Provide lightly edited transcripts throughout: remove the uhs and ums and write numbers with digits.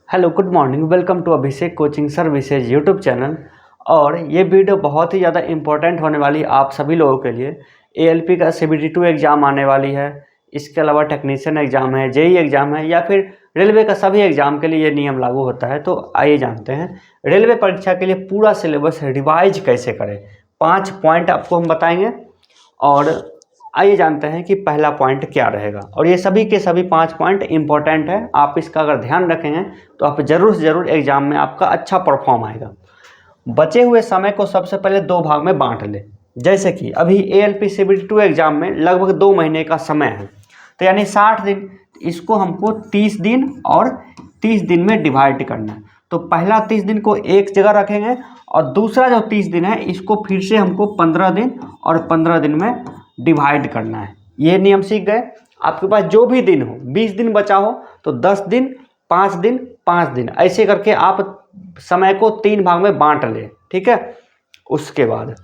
Hello good morning, welcome to Abhishek coaching services YouTube channel. और ये video बहुत ही ज़्यादा इम्पोर्टेंट होने वाली है आप सभी लोगों के लिए। एएलपी का CBT2 एग्ज़ाम आने वाली है, इसके अलावा टेक्नीशियन एग्ज़ाम है, जेई एग्ज़ाम है, या फिर रेलवे का सभी एग्ज़ाम के लिए ये नियम लागू होता है। तो आइए जानते हैं रेलवे परीक्षा के लिए पूरा सिलेबस रिवाइज कैसे करें। 5 पॉइंट आपको हम बताएंगे और आइए जानते हैं कि पहला पॉइंट क्या रहेगा। और ये सभी के सभी 5 पॉइंट इंपॉर्टेंट है, आप इसका अगर ध्यान रखेंगे तो आप ज़रूर से ज़रूर एग्ज़ाम में आपका अच्छा परफॉर्म आएगा। बचे हुए समय को सबसे पहले 2 भाग में बांट ले। जैसे कि अभी ALP CBT2 एग्ज़ाम में लगभग 2 महीने का समय है, तो यानी 60 दिन, इसको हमको 30 दिन और 30 दिन में डिवाइड करना है। तो पहला 30 दिन को एक जगह रखेंगे और दूसरा जो 30 दिन है इसको फिर से हमको 15 दिन और 15 दिन में डिवाइड करना है। ये नियम सीख गए। आपके पास जो भी दिन हो, 20 दिन बचा हो तो 10 दिन, 5 दिन, 5 दिन, ऐसे करके आप समय को 3 भाग में बांट ले। ठीक है। उसके बाद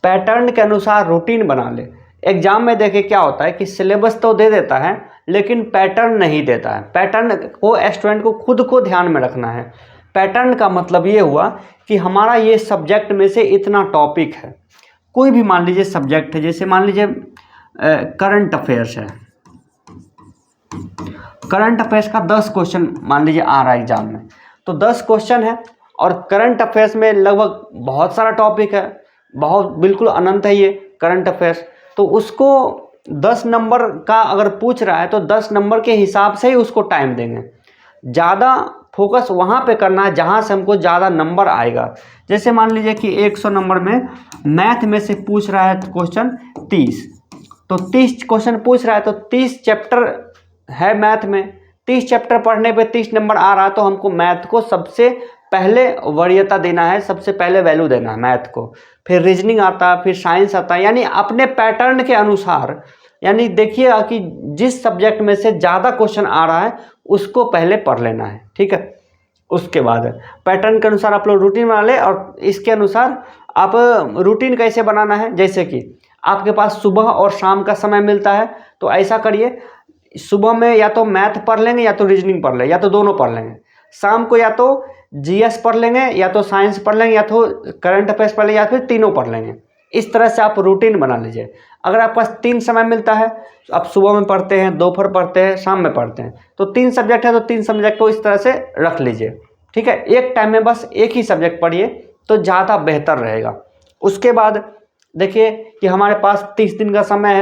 पैटर्न के अनुसार रूटीन बना ले। एग्जाम में देखिए क्या होता है कि सिलेबस तो दे देता है लेकिन पैटर्न नहीं देता है। पैटर्न को स्टूडेंट को खुद को ध्यान में रखना है। पैटर्न का मतलब ये हुआ कि हमारा ये सब्जेक्ट में से इतना टॉपिक है। कोई भी मान लीजिए सब्जेक्ट है, जैसे मान लीजिए करंट अफेयर्स है, करंट अफेयर्स का 10 क्वेश्चन मान लीजिए आ रहा है एग्जाम में, तो 10 क्वेश्चन है और करंट अफेयर्स में लगभग बहुत सारा टॉपिक है, बहुत बिल्कुल अनंत है ये करंट अफेयर्स। तो उसको 10 नंबर का अगर पूछ रहा है तो 10 नंबर के हिसाब से ही उसको टाइम देंगे। ज़्यादा फोकस वहाँ पे करना है जहाँ से हमको ज़्यादा नंबर आएगा। जैसे मान लीजिए कि 100 नंबर में मैथ में से पूछ रहा है क्वेश्चन 30, तो 30 क्वेश्चन पूछ रहा है तो 30 चैप्टर है मैथ में। 30 चैप्टर पढ़ने पे 30 नंबर आ रहा है, तो हमको मैथ को सबसे पहले वरीयता देना है, सबसे पहले वैल्यू देना है मैथ को। फिर रीजनिंग आता है, फिर साइंस आता है, यानी अपने पैटर्न के अनुसार। यानी देखिएगा कि जिस सब्जेक्ट में से ज़्यादा क्वेश्चन आ रहा है उसको पहले पढ़ लेना है। ठीक है। उसके बाद पैटर्न के अनुसार आप लोग रूटीन बना ले। और इसके अनुसार आप रूटीन कैसे बनाना है, जैसे कि आपके पास सुबह और शाम का समय मिलता है, तो ऐसा करिए, सुबह में या तो मैथ पढ़ लेंगे या तो रीजनिंग पढ़ लेंगे या तो दोनों पढ़ लेंगे। शाम को या तो GS पढ़ लेंगे या तो साइंस पढ़ लेंगे या तो करंट अफेयर्स पढ़ लेंगे या फिर तीनों पढ़ लेंगे। इस तरह से आप रूटीन बना लीजिए। अगर आपके पास 3 समय मिलता है, तो आप सुबह में पढ़ते हैं, दोपहर पढ़ते हैं, शाम में पढ़ते हैं, तो 3 सब्जेक्ट है तो 3 सब्जेक्ट को इस तरह से रख लीजिए। ठीक है। एक टाइम में बस एक ही सब्जेक्ट पढ़िए तो ज़्यादा बेहतर रहेगा। उसके बाद देखिए कि हमारे पास 30 दिन का समय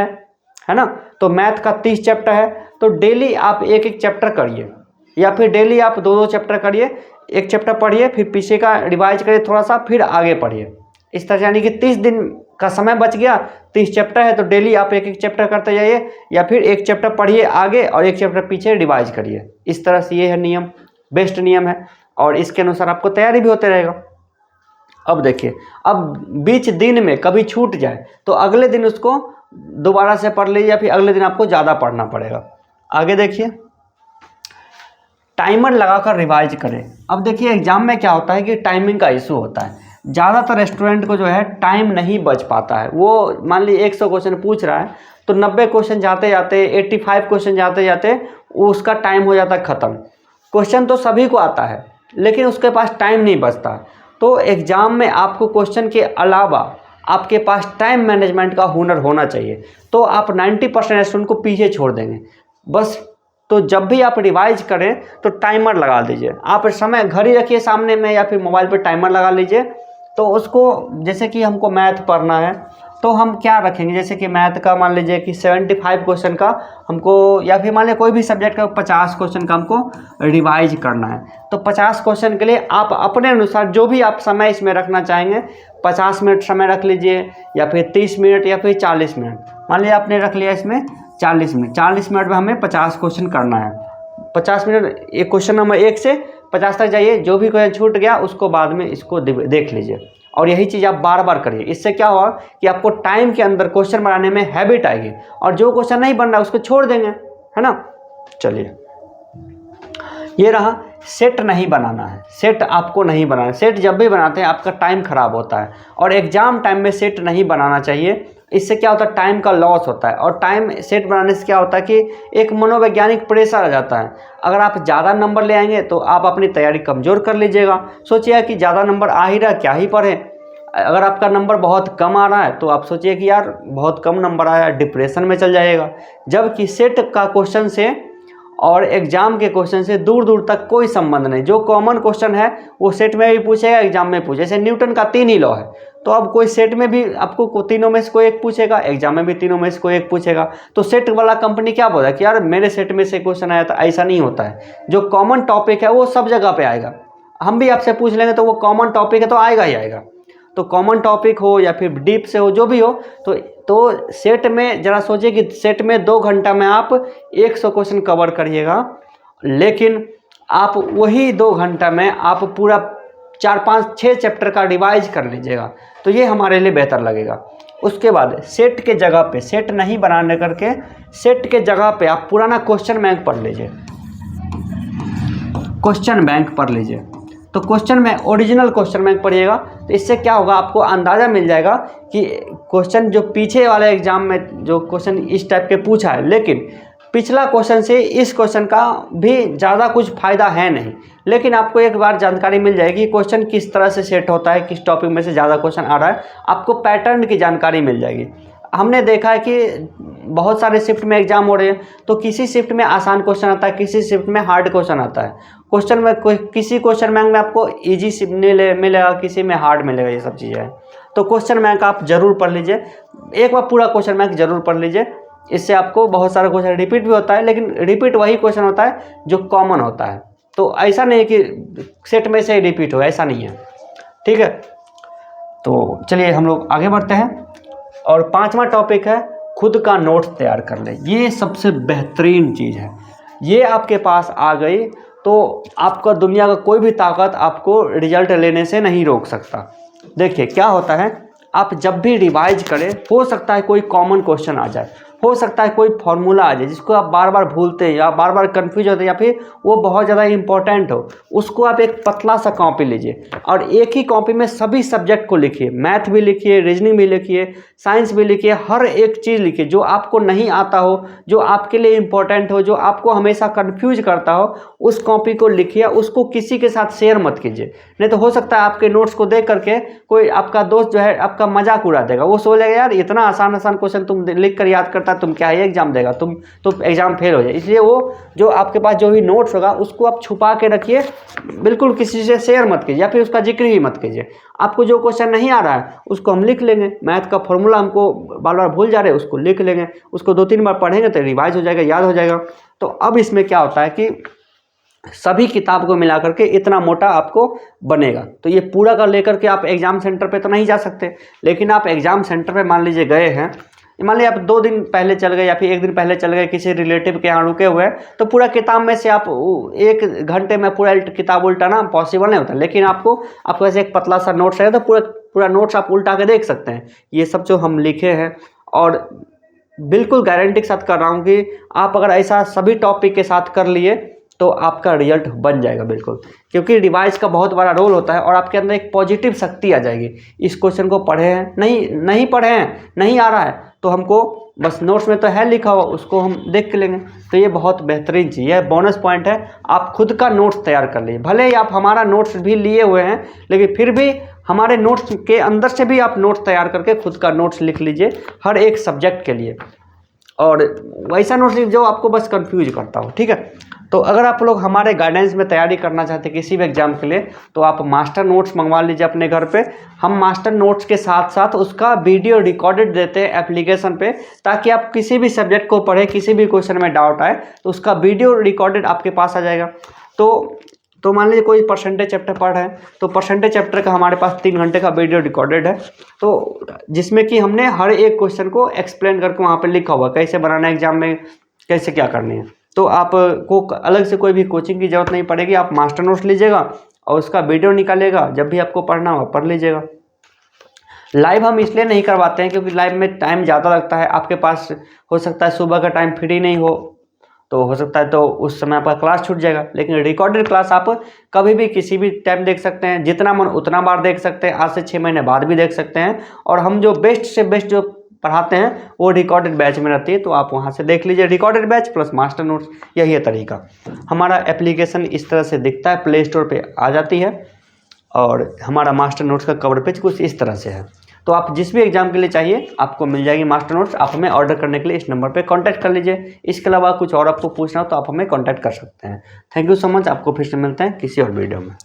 है ना, तो मैथ का 30 चैप्टर है, तो डेली आप एक एक चैप्टर करिए या फिर डेली आप 2-2 चैप्टर करिए। एक चैप्टर पढ़िए, फिर पीछे का रिवाइज करिए थोड़ा सा, फिर आगे पढ़िए। इस तरह से यानी कि 30 दिन का समय बच गया, 30 चैप्टर है तो डेली आप एक एक चैप्टर करते जाइए या फिर एक चैप्टर पढ़िए आगे और एक चैप्टर पीछे रिवाइज करिए। इस तरह से ये है नियम, बेस्ट नियम है और इसके अनुसार आपको तैयारी भी होते रहेगा। अब देखिए, अब बीच दिन में कभी छूट जाए तो अगले दिन उसको दोबारा से पढ़ लीजिए या फिर अगले दिन आपको ज़्यादा पढ़ना पड़ेगा। आगे देखिए, टाइमर लगाकर रिवाइज करें। अब देखिए एग्जाम में क्या होता है कि टाइमिंग का इशू होता है। ज़्यादातर स्टूडेंट को जो है टाइम नहीं बच पाता है। वो मान लीजिए 100 क्वेश्चन पूछ रहा है तो 90 क्वेश्चन जाते जाते, 85 क्वेश्चन जाते जाते उसका टाइम हो जाता है ख़त्म। क्वेश्चन तो सभी को आता है लेकिन उसके पास टाइम नहीं बचता। तो एग्ज़ाम में आपको क्वेश्चन के अलावा आपके पास टाइम मैनेजमेंट का हुनर होना चाहिए, तो आप 90% स्टूडेंट को पीछे छोड़ देंगे बस। तो जब भी आप रिवाइज करें तो टाइमर लगा दीजिए। आप समय घड़ी रखिए सामने में या फिर मोबाइल पर टाइमर लगा लीजिए। तो उसको, जैसे कि हमको मैथ पढ़ना है तो हम क्या रखेंगे, जैसे कि मैथ का मान लीजिए कि 75 क्वेश्चन का हमको, या फिर मान लीजिए कोई भी सब्जेक्ट का 50 क्वेश्चन का हमको रिवाइज करना है, तो 50 क्वेश्चन के लिए आप अपने अनुसार जो भी आप समय इसमें रखना चाहेंगे, 50 मिनट समय रख लीजिए या फिर 30 मिनट या फिर 40 मिनट। मान लीजिए आपने रख लिया इसमें 40 मिनट, 40 मिनट में हमें 50 क्वेश्चन करना है। 50 मिनट एक क्वेश्चन नंबर 1 से 50 तक जाइए, जो भी क्वेश्चन छूट गया उसको बाद में इसको देख लीजिए। और यही चीज़ आप बार बार करिए। इससे क्या होगा कि आपको टाइम के अंदर क्वेश्चन बनाने में हैबिट आएगी और जो क्वेश्चन नहीं बन रहा उसको छोड़ देंगे, है ना। चलिए, ये रहा, सेट नहीं बनाना है। सेट आपको नहीं बनाना। सेट जब भी बनाते हैं आपका टाइम ख़राब होता है और एग्ज़ाम टाइम में सेट नहीं बनाना चाहिए। इससे क्या होता है, टाइम का लॉस होता है। और टाइम सेट बनाने से क्या होता है कि एक मनोवैज्ञानिक प्रेशर आ जाता है। अगर आप ज़्यादा नंबर ले आएंगे तो आप अपनी तैयारी कमज़ोर कर लीजिएगा। सोचिए कि ज़्यादा नंबर आ ही रहा, क्या ही पढ़ें। अगर आपका नंबर बहुत कम आ रहा है तो आप सोचिए कि यार बहुत कम नंबर आया, डिप्रेशन में चल जाइएगा। जबकि सेट का क्वेश्चन से और एग्जाम के क्वेश्चन से दूर दूर तक कोई संबंध नहीं। जो कॉमन क्वेश्चन है वो सेट में भी पूछेगा, एग्जाम में पूछे। जैसे न्यूटन का 3 ही लॉ है, तो अब कोई सेट में भी आपको तीनों में से कोई एक पूछेगा, एग्जाम में भी तीनों में से कोई एक पूछेगा। तो सेट वाला कंपनी क्या बोला कि यार मेरे सेट में से क्वेश्चन आया था, ऐसा नहीं होता है। जो कॉमन टॉपिक है वो सब जगह पे आएगा। हम भी आपसे पूछ लेंगे तो वो कॉमन टॉपिक है तो आएगा ही आएगा। तो कॉमन टॉपिक हो या फिर डीप से हो, जो भी हो, तो सेट में जरा सोचिए कि सेट में 2 घंटा में आप 100 क्वेश्चन कवर करिएगा, लेकिन आप वही 2 घंटा में आप पूरा 4, 5, 6 चैप्टर का रिवाइज कर लीजिएगा, तो ये हमारे लिए बेहतर लगेगा। उसके बाद सेट के जगह पे, सेट नहीं बनाने करके सेट के जगह पे आप पुराना क्वेश्चन बैंक पढ़ लीजिए, क्वेश्चन बैंक पढ़ लीजिए। तो क्वेश्चन में ओरिजिनल क्वेश्चन बैंक पढ़िएगा, तो इससे क्या होगा, आपको अंदाज़ा मिल जाएगा कि क्वेश्चन जो पीछे वाले एग्जाम में जो क्वेश्चन इस टाइप के पूछा है, लेकिन पिछला क्वेश्चन से इस क्वेश्चन का भी ज़्यादा कुछ फ़ायदा है नहीं। लेकिन आपको एक बार जानकारी मिल जाएगी क्वेश्चन किस तरह से सेट होता है, किस टॉपिक में से ज़्यादा क्वेश्चन आ रहा है, आपको पैटर्न की जानकारी मिल जाएगी। हमने देखा है कि बहुत सारे शिफ्ट में एग्जाम हो रहे हैं, तो किसी शिफ्ट में आसान क्वेश्चन आता है, किसी शिफ्ट में हार्ड क्वेश्चन आता है। क्वेश्चन में किसी क्वेश्चन बैंक में आपको ईजी मिलेगा, किसी में हार्ड मिलेगा, ये सब चीज़ें हैं। तो क्वेश्चन बैंक आप जरूर पढ़ लीजिए, एक बार पूरा क्वेश्चन बैंक जरूर पढ़ लीजिए। इससे आपको बहुत सारा क्वेश्चन रिपीट भी होता है, लेकिन रिपीट वही क्वेश्चन होता है जो कॉमन होता है। तो ऐसा नहीं है कि सेट में से रिपीट हो, ऐसा नहीं है, ठीक है। तो चलिए हम लोग आगे बढ़ते हैं। और 5वां टॉपिक है खुद का नोट्स तैयार कर ले। ये सबसे बेहतरीन चीज़ है। ये आपके पास आ गई तो आपका दुनिया का कोई भी ताकत आपको रिजल्ट लेने से नहीं रोक सकता। देखिए क्या होता है, आप जब भी रिवाइज करें, हो सकता है कोई कॉमन क्वेश्चन आ जाए, हो सकता है कोई फॉर्मूला आ जाए जिसको आप बार बार भूलते हैं या बार बार कंफ्यूज होते हैं, या फिर वो बहुत ज़्यादा इंपॉर्टेंट हो। उसको आप एक पतला सा कॉपी लीजिए और एक ही कॉपी में सभी सब्जेक्ट को लिखिए, मैथ भी लिखिए, रीजनिंग भी लिखिए, साइंस भी लिखिए, हर एक चीज़ लिखिए जो आपको नहीं आता हो, जो आपके लिए इम्पोर्टेंट हो, जो आपको हमेशा कन्फ्यूज करता हो, उस कॉपी को लिखिए। उसको किसी के साथ शेयर मत कीजिए, नहीं तो हो सकता है आपके नोट्स को देख करके कोई आपका दोस्त जो है आपका मजाक उड़ा देगा। वो सोचेगा यार इतना आसान आसान क्वेश्चन तुम लिख कर याद करता, तुम क्या ही एग्जाम देगा, तुम तो एग्जाम फेल हो जाए। इसलिए वो जो आपके पास जो भी नोट्स होगा उसको आप छुपा के रखिए, बिल्कुल किसी से शेयर मत कीजिए या फिर उसका जिक्र ही मत कीजिए। आपको जो क्वेश्चन नहीं आ रहा है उसको हम लिख लेंगे, मैथ का फॉर्मूला हमको बार बार भूल जा रहे हैं उसको लिख लेंगे, उसको 2-3 बार पढ़ेंगे तो रिवाइज हो जाएगा, याद हो जाएगा। तो अब इसमें क्या होता है कि सभी किताब को मिला करके इतना मोटा आपको बनेगा। तो ये पूरा का लेकर के आप एग्जाम सेंटर पे तो नहीं जा सकते, लेकिन आप एग्जाम सेंटर पे मान लीजिए गए हैं, मान लीजिए आप 2 दिन पहले चल गए या फिर 1 दिन पहले चल गए, किसी रिलेटिव के यहाँ रुके हुए हैं, तो पूरा किताब में से आप 1 घंटे में पूरा किताब उल्टाना पॉसिबल नहीं होता। लेकिन आपको पास एक पतला सा नोट्स है तो पूरा नोट्स आप उल्टा के देख सकते हैं, ये सब जो हम लिखे हैं। और बिल्कुल गारंटी के साथ कर रहा हूँ कि आप अगर ऐसा सभी टॉपिक के साथ कर लिए तो आपका रिजल्ट बन जाएगा बिल्कुल, क्योंकि रिवाइज का बहुत बड़ा रोल होता है और आपके अंदर एक पॉजिटिव शक्ति आ जाएगी। इस क्वेश्चन को पढ़े हैं, नहीं पढ़े हैं, नहीं आ रहा है, तो हमको बस नोट्स में तो है लिखा हुआ, उसको हम देख के लेंगे। तो ये बहुत बेहतरीन चीज़ है, बोनस पॉइंट है। आप खुद का नोट्स तैयार कर लीजिए, भले ही आप हमारा नोट्स भी लिए हुए हैं, लेकिन फिर भी हमारे नोट्स के अंदर से भी आप नोट्स तैयार करके खुद का नोट्स लिख लीजिए हर एक सब्जेक्ट के लिए, और वैसा नोट्स जो आपको बस कंफ्यूज करता हो, ठीक है। तो अगर आप लोग हमारे गाइडेंस में तैयारी करना चाहते हैं किसी भी एग्जाम के लिए, तो आप मास्टर नोट्स मंगवा लीजिए अपने घर पे। हम मास्टर नोट्स के साथ साथ उसका वीडियो रिकॉर्डेड देते हैं एप्लीकेशन पे, ताकि आप किसी भी सब्जेक्ट को पढ़े, किसी भी क्वेश्चन में डाउट आए तो उसका वीडियो रिकॉर्डेड आपके पास आ जाएगा। तो मान लीजिए कोई परसेंटेज चैप्टर पढ़ रहे हैं, तो परसेंटेज चैप्टर का हमारे पास 3 घंटे का वीडियो रिकॉर्डेड है, तो जिसमें कि हमने हर एक क्वेश्चन को एक्सप्लेन करके वहाँ पे लिखा हुआ कैसे बनाना है, एग्जाम में कैसे क्या करनी है। तो आपको अलग से कोई भी कोचिंग की जरूरत नहीं पड़ेगी, आप मास्टर नोट्स लीजिएगा और उसका वीडियो निकालिएगा, जब भी आपको पढ़ना हो पढ़ लीजिएगा। लाइव हम इसलिए नहीं करवाते हैं क्योंकि लाइव में टाइम ज़्यादा लगता है, आपके पास हो सकता है सुबह का टाइम फ्री नहीं हो सकता है तो उस समय आपका क्लास छूट जाएगा। लेकिन रिकॉर्डेड क्लास आप कभी भी किसी भी टाइम देख सकते हैं, जितना मन उतना बार देख सकते हैं, आज से 6 महीने बाद भी देख सकते हैं। और हम जो बेस्ट से बेस्ट जो पढ़ाते हैं वो रिकॉर्डेड बैच में रहती है, तो आप वहाँ से देख लीजिए। Recorded batch plus master notes, यही है तरीका। हमारा एप्लीकेशन इस तरह से दिखता है, प्ले स्टोर पे आ जाती है, और हमारा मास्टर नोट्स का कवर पेज कुछ इस तरह से है। तो आप जिस भी एग्जाम के लिए चाहिए आपको मिल जाएगी मास्टर नोट्स। आप हमें ऑर्डर करने के लिए इस नंबर पे कांटेक्ट कर लीजिए। इसके अलावा कुछ और आपको पूछना हो तो आप हमें कांटेक्ट कर सकते हैं। Thank you so much. आपको फिर से मिलते हैं किसी और वीडियो में।